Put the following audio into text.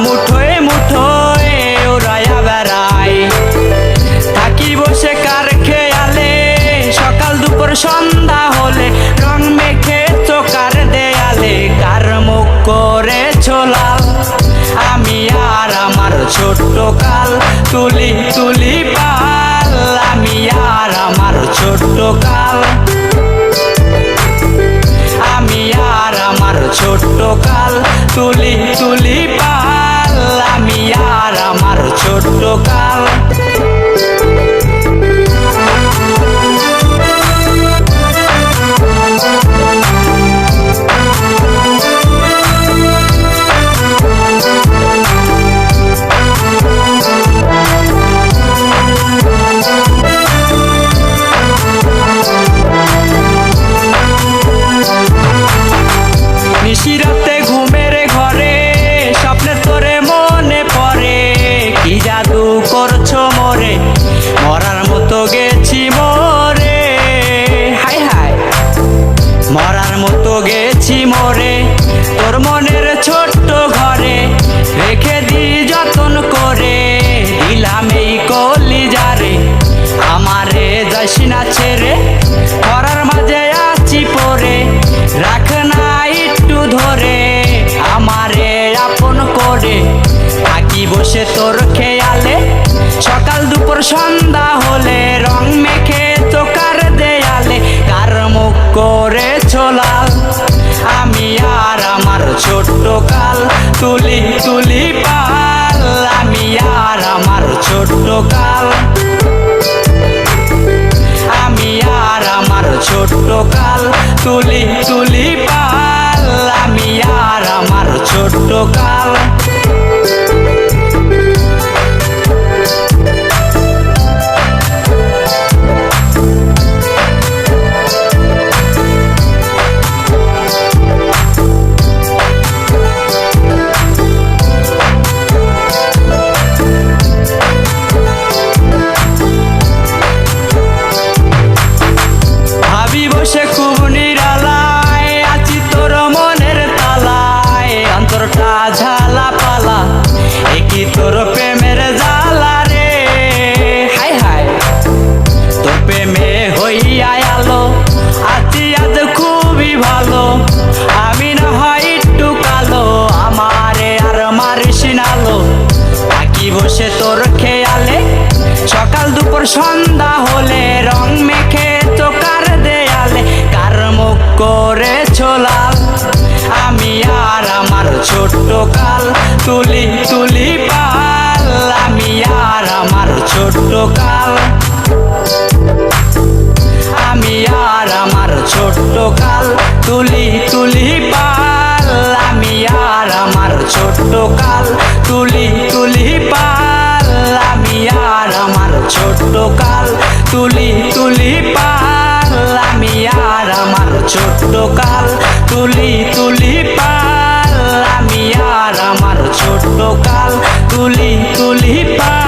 মুঠোয় মুঠোয় ওরাইয়া বেড়ায়। থাকি বসে কার খেয়ালে সকাল দুপুর সন্ধ্যা হলে রং মেখে চোকার দেয়ালে কার মুখ করেছো লাল। আমি আর আমার ছোট্ট কাল তুলি তুলি পাল। আমি আর আমার ছোট্ট কাল, আমি আর আমার ছোট্ট কাল তুলি তুলি পাল। আমি আর আমার ছোট্ট কাল। নিশিরাতে ঘুমের ঘরে স্বপ্নে তোরে মনে পড়ে। কি জাদু করছো মোরে, মরার মতো গেছি মোরে। হাই হাই মরার মতো গেছি মোরে। তোর মনের ছোট্ট ঘরে রেখে দি যতন করে। দিলাম এই কলিজারে আমারে যাইস না ছেড়ে। মরার মাঝে আছি পরে রাখ না একটু ধরে। আমারে আপন করে থাকি বসে তোর খেয়ালে সকাল দুপুর সন্ধ্যা হলে রং মেখে চোকার দেয়ালে কার মুখ করেছো লাল। আমি আর আমার ছোট্ট কাল তুলি তুলি পাল। আমি আর আমার ছোট্ট কাল, আমি আর আমার ছোট্ট কাল তুলি তুলি পাল। আমি আর আমার ছোট্ট কাল। ভাবি বসে খুব নিরালায় আছি তোর মনের তালায়। অন্তরটা ঝালা পালা একই তোর প্রেমের জ্বালা রে। হাই হাই তোর প্রেমে হইয়া আলো আছি আজ খুবই ভালো। আমি না হয় একটু কালো আমারে আর মারিস নালো। থাকি বসে তোর খেয়ালে সকাল দুপুর সন্ধ্যা হলে রং মেখে চোকার দেয়ালে কার মুখ করেছো লাল। আমি আর আমার ছোট্ট কাল তুলি তুলি পাল। আমি আর আমার ছোট্ট কাল, আমি আর আমার ছোট্ট কাল তুলি তুলি পাল। আমি আর আমার ছোট্ট কাল তুলি তুলি পাল। আমি আর আমার ছোট্ট কাল তুলি তুলি পাল। আমি আর আমার ছোট্ট কাল তুলি তুলি পাল। আমি আর আমার ছোট্ট কাল তুলি তুলি পাল।